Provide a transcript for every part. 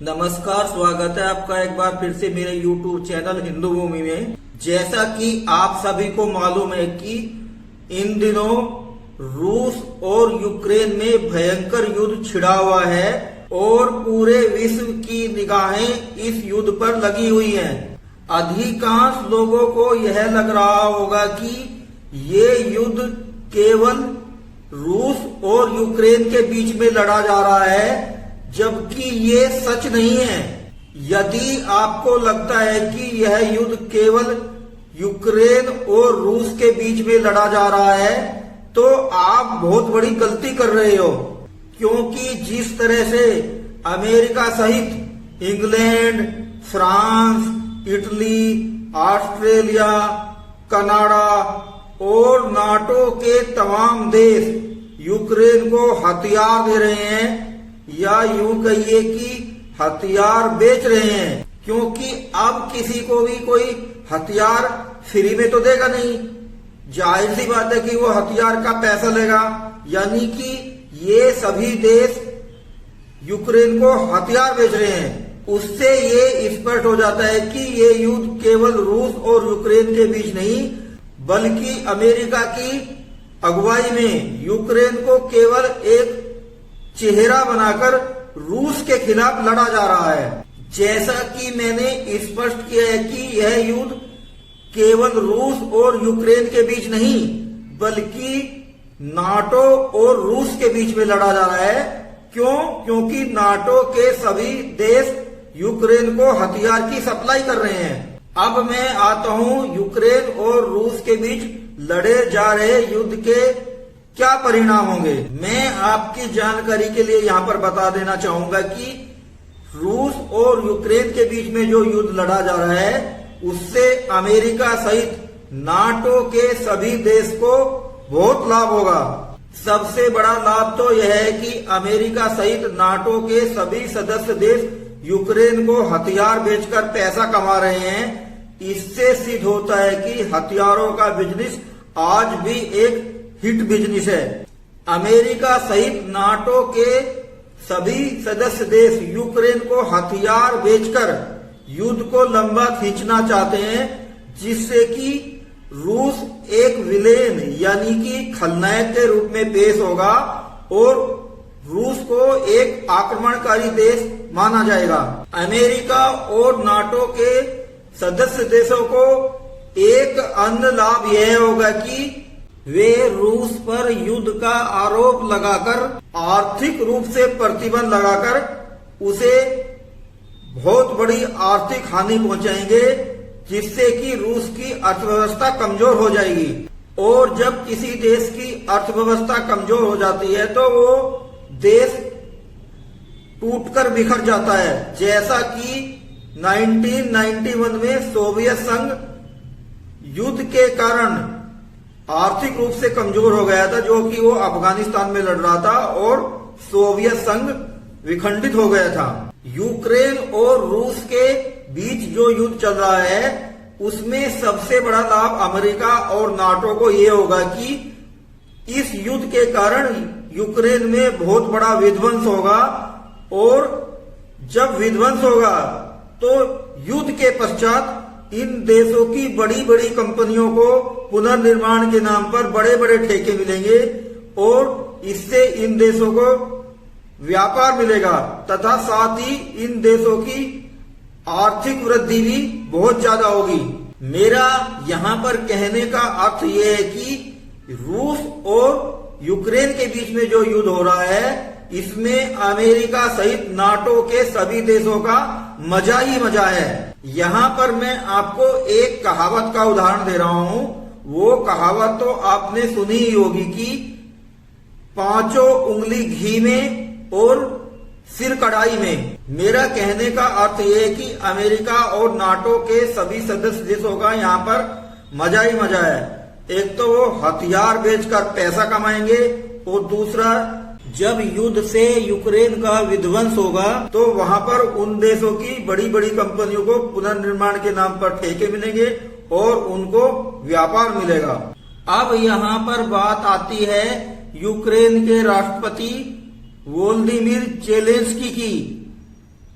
नमस्कार, स्वागत है आपका एक बार फिर से मेरे YouTube चैनल हिंदू भूमि में। जैसा कि आप सभी को मालूम है कि इन दिनों रूस और यूक्रेन में भयंकर युद्ध छिड़ा हुआ है और पूरे विश्व की निगाहें इस युद्ध पर लगी हुई हैं। अधिकांश लोगों को यह लग रहा होगा कि ये युद्ध केवल रूस और यूक्रेन के बीच में लड़ा जा रहा है, जबकि ये सच नहीं है। यदि आपको लगता है कि यह युद्ध केवल यूक्रेन और रूस के बीच में लड़ा जा रहा है, तो आप बहुत बड़ी गलती कर रहे हो, क्योंकि जिस तरह से अमेरिका सहित England, France, Italy, Australia, Canada और नाटो के तमाम देश यूक्रेन को हथियार दे रहे हैं, या यूं कहिए कि हथियार बेच रहे हैं, क्योंकि अब किसी को भी कोई हथियार फ्री में तो देगा नहीं। जाहिर सी बात है कि वो हथियार का पैसा लेगा, यानी कि ये सभी देश यूक्रेन को हथियार बेच रहे हैं। उससे ये स्पष्ट हो जाता है कि ये युद्ध केवल रूस और यूक्रेन के बीच नहीं, बल्कि अमेरिका की अगुवाई में यूक्रेन को केवल एक चेहरा बनाकर रूस के खिलाफ लड़ा जा रहा है। जैसा कि मैंने स्पष्ट किया है कि यह युद्ध केवल रूस और यूक्रेन के बीच नहीं, बल्कि नाटो और रूस के बीच में लड़ा जा रहा है। क्यों? क्योंकि नाटो के सभी देश यूक्रेन को हथियार की सप्लाई कर रहे हैं। अब मैं आता हूं यूक्रेन और रूस के बीच लड़े जा रहे युद्ध के क्या परिणाम होंगे। मैं आपकी जानकारी के लिए यहाँ पर बता देना चाहूंगा कि रूस और यूक्रेन के बीच में जो युद्ध लड़ा जा रहा है, उससे अमेरिका सहित नाटो के सभी देश को बहुत लाभ होगा। सबसे बड़ा लाभ तो यह है कि अमेरिका सहित नाटो के सभी सदस्य देश यूक्रेन को हथियार बेचकर पैसा कमा रहे हैं। इससे सिद्ध होता है कि हथियारों का बिजनेस आज भी एक हिट बिजनेस है। अमेरिका सहित नाटो के सभी सदस्य देश यूक्रेन को हथियार बेचकर युद्ध को लंबा खींचना चाहते हैं, जिससे कि रूस एक विलेन यानी कि खलनायक के रूप में पेश होगा और रूस को एक आक्रमणकारी देश माना जाएगा। अमेरिका और नाटो के सदस्य देशों को एक अन्य लाभ यह होगा कि वे रूस पर युद्ध का आरोप लगाकर, आर्थिक रूप से प्रतिबंध लगाकर उसे बहुत बड़ी आर्थिक हानि पहुंचाएंगे, जिससे कि रूस की अर्थव्यवस्था कमजोर हो जाएगी। और जब किसी देश की अर्थव्यवस्था कमजोर हो जाती है तो वो देश टूटकर बिखर जाता है। जैसा कि 1991 में सोवियत संघ युद्ध के कारण आर्थिक रूप से कमजोर हो गया था, जो कि वो अफगानिस्तान में लड़ रहा था और सोवियत संघ विखंडित हो गया था। यूक्रेन और रूस के बीच जो युद्ध चल रहा है, उसमें सबसे बड़ा लाभ अमेरिका और नाटो को ये होगा कि इस युद्ध के कारण यूक्रेन में बहुत बड़ा विध्वंस होगा, और जब विध्वंस होगा तो युद्ध के पश्चात इन देशों की बड़ी बड़ी कंपनियों को पुनर्निर्माण के नाम पर बड़े बड़े ठेके मिलेंगे, और इससे इन देशों को व्यापार मिलेगा तथा साथ ही इन देशों की आर्थिक वृद्धि भी बहुत ज्यादा होगी। मेरा यहाँ पर कहने का अर्थ यह है कि रूस और यूक्रेन के बीच में जो युद्ध हो रहा है, इसमें अमेरिका सहित नाटो के सभी देशों का मजा ही मजा है। यहाँ पर मैं आपको एक कहावत का उदाहरण दे रहा हूँ। वो कहावत तो आपने सुनी ही होगी कि पांचों उंगली घी में और सिर कढ़ाई में। मेरा कहने का अर्थ ये है कि अमेरिका और नाटो के सभी सदस्य देशों का यहाँ पर मजा ही मजा है। एक तो वो हथियार बेचकर पैसा कमाएंगे, और दूसरा जब युद्ध से यूक्रेन का विध्वंस होगा तो वहां पर उन देशों की बड़ी बड़ी कंपनियों को पुनर्निर्माण के नाम पर ठेके मिलेंगे और उनको व्यापार मिलेगा। अब यहाँ पर बात आती है यूक्रेन के राष्ट्रपति वोलोदिमीर जेलेंस्की की।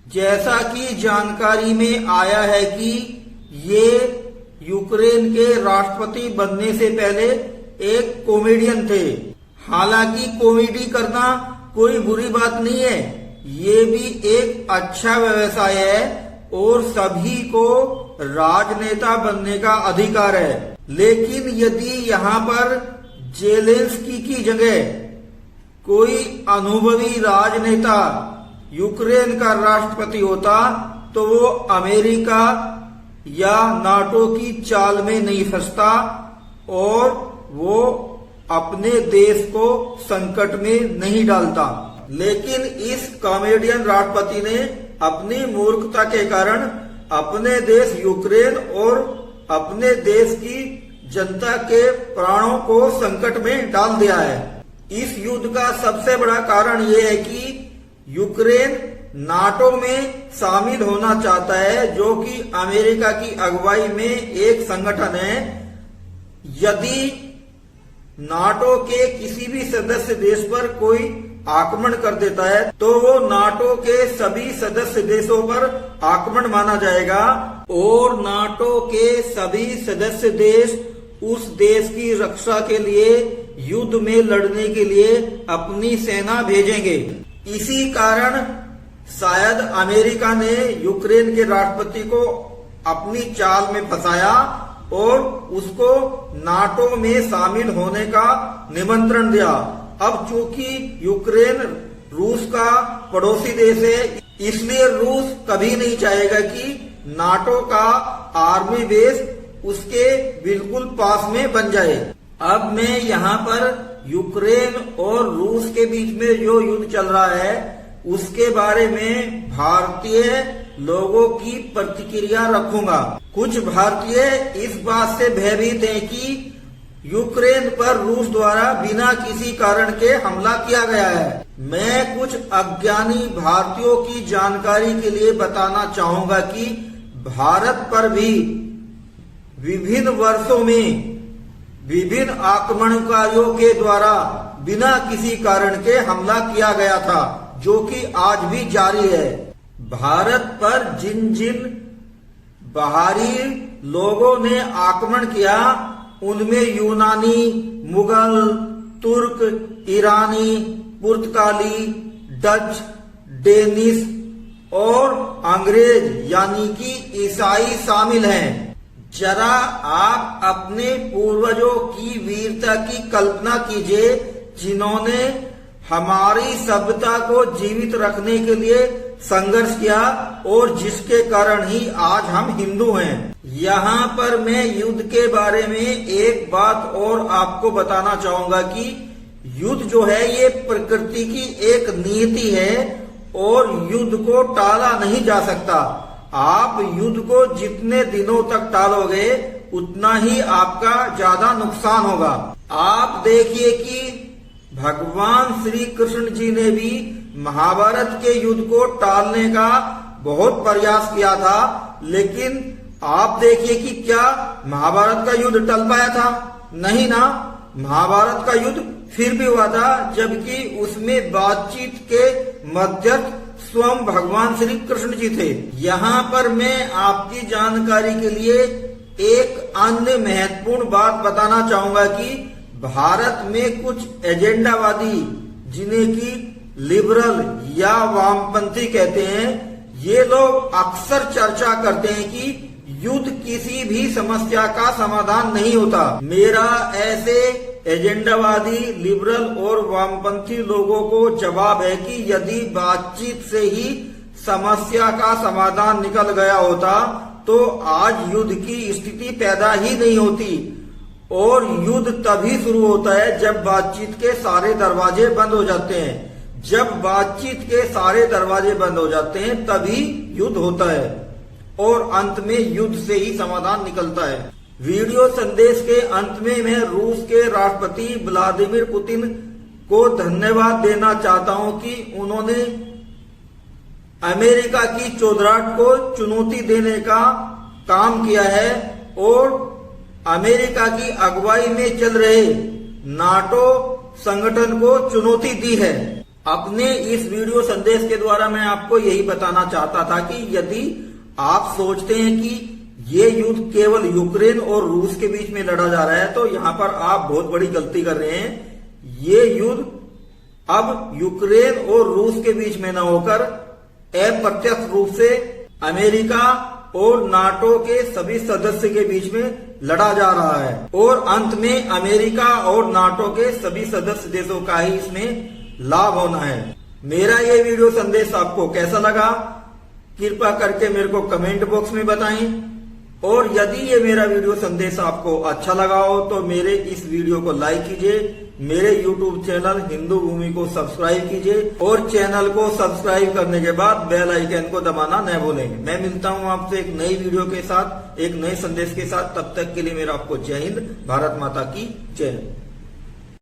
जैसा कि जानकारी में आया है कि ये यूक्रेन के राष्ट्रपति बनने से पहले एक कॉमेडियन थे। हालांकि कॉमेडी करना कोई बुरी बात नहीं है, ये भी एक अच्छा व्यवसाय है और सभी को राजनेता बनने का अधिकार है। लेकिन यदि यहाँ पर जेलेंस्की की जगह कोई अनुभवी राजनेता यूक्रेन का राष्ट्रपति होता तो वो अमेरिका या नाटो की चाल में नहीं फंसता और वो अपने देश को संकट में नहीं डालता। लेकिन इस कॉमेडियन राष्ट्रपति ने अपनी मूर्खता के कारण अपने देश यूक्रेन और अपने देश की जनता के प्राणों को संकट में डाल दिया है। इस युद्ध का सबसे बड़ा कारण यह है कि यूक्रेन नाटो में शामिल होना चाहता है, जो कि अमेरिका की अगुवाई में एक संगठन है। यदि नाटो के किसी भी सदस्य देश पर कोई आक्रमण कर देता है तो वो नाटो के सभी सदस्य देशों पर आक्रमण माना जाएगा और नाटो के सभी सदस्य देश उस देश की रक्षा के लिए युद्ध में लड़ने के लिए अपनी सेना भेजेंगे। इसी कारण शायद अमेरिका ने यूक्रेन के राष्ट्रपति को अपनी चाल में फंसाया और उसको नाटो में शामिल होने का निमंत्रण दिया। अब चूंकि यूक्रेन रूस का पड़ोसी देश है, इसलिए रूस कभी नहीं चाहेगा कि नाटो का आर्मी बेस उसके बिल्कुल पास में बन जाए। अब मैं यहाँ पर यूक्रेन और रूस के बीच में जो युद्ध चल रहा है उसके बारे में भारतीय लोगों की प्रतिक्रिया रखूंगा। कुछ भारतीय इस बात से भयभीत हैं कि यूक्रेन पर रूस द्वारा बिना किसी कारण के हमला किया गया है। मैं कुछ अज्ञानी भारतीयों की जानकारी के लिए बताना चाहूंगा कि भारत पर भी विभिन्न वर्षों में विभिन्न आक्रमणकारियों के द्वारा बिना किसी कारण के हमला किया गया था, जो कि आज भी जारी है। भारत पर जिन जिन बाहरी लोगों ने आक्रमण किया उनमें यूनानी, मुगल, तुर्क, ईरानी, पुर्तगाली, डच, डेनिश और अंग्रेज यानी कि ईसाई शामिल हैं। जरा आप अपने पूर्वजों की वीरता की कल्पना कीजिए, जिन्होंने हमारी सभ्यता को जीवित रखने के लिए संघर्ष किया और जिसके कारण ही आज हम हिंदू हैं। यहाँ पर मैं युद्ध के बारे में एक बात और आपको बताना चाहूंगा कि युद्ध जो है ये प्रकृति की एक नीति है और युद्ध को टाला नहीं जा सकता। आप युद्ध को जितने दिनों तक टालोगे उतना ही आपका ज्यादा नुकसान होगा। आप देखिए कि भगवान श्री कृष्ण जी ने भी महाभारत के युद्ध को टालने का बहुत प्रयास किया था, लेकिन आप देखिए कि क्या महाभारत का युद्ध टल पाया था? नहीं ना। महाभारत का युद्ध फिर भी हुआ था, जबकि उसमें बातचीत के मध्यस्थ स्वयं भगवान श्री कृष्ण जी थे। यहाँ पर मैं आपकी जानकारी के लिए एक अन्य महत्वपूर्ण बात बताना चाहूंगा कि भारत में कुछ एजेंडावादी, जिन्हें कि लिबरल या वामपंथी कहते हैं, ये लोग अक्सर चर्चा करते हैं कि युद्ध किसी भी समस्या का समाधान नहीं होता। मेरा ऐसे एजेंडावादी, लिबरल और वामपंथी लोगों को जवाब है कि यदि बातचीत से ही समस्या का समाधान निकल गया होता तो आज युद्ध की स्थिति पैदा ही नहीं होती। और युद्ध तभी शुरू होता है जब बातचीत के सारे दरवाजे बंद हो जाते हैं। जब बातचीत के सारे दरवाजे बंद हो जाते हैं तभी युद्ध होता है और अंत में युद्ध से ही समाधान निकलता है। वीडियो संदेश के अंत में मैं रूस के राष्ट्रपति व्लादिमीर पुतिन को धन्यवाद देना चाहता हूं कि उन्होंने अमेरिका की चौधराहट को चुनौती देने का काम किया है और अमेरिका की अगुवाई में चल रहे नाटो संगठन को चुनौती दी है। अपने इस वीडियो संदेश के द्वारा मैं आपको यही बताना चाहता था कि यदि आप सोचते हैं कि ये युद्ध केवल यूक्रेन और रूस के बीच में लड़ा जा रहा है तो यहां पर आप बहुत बड़ी गलती कर रहे हैं। ये युद्ध अब यूक्रेन और रूस के बीच में न होकर अप्रत्यक्ष रूप से अमेरिका और नाटो के सभी सदस्य के बीच में लड़ा जा रहा है और अंत में अमेरिका और नाटो के सभी सदस्य देशों का ही इसमें लाभ होना है। मेरा ये वीडियो संदेश आपको कैसा लगा कृपया करके मेरे को कमेंट बॉक्स में बताएं और यदि ये मेरा वीडियो संदेश आपको अच्छा लगा हो तो मेरे इस वीडियो को लाइक कीजिए, मेरे YouTube चैनल हिंदू भूमि को सब्सक्राइब कीजिए और चैनल को सब्सक्राइब करने के बाद बेल आइकन को दबाना न भूलें। मैं मिलता हूं आपसे एक नई वीडियो के साथ, एक नए संदेश के साथ। तब तक के लिए मेरा आपको जय हिंद, भारत माता की जय।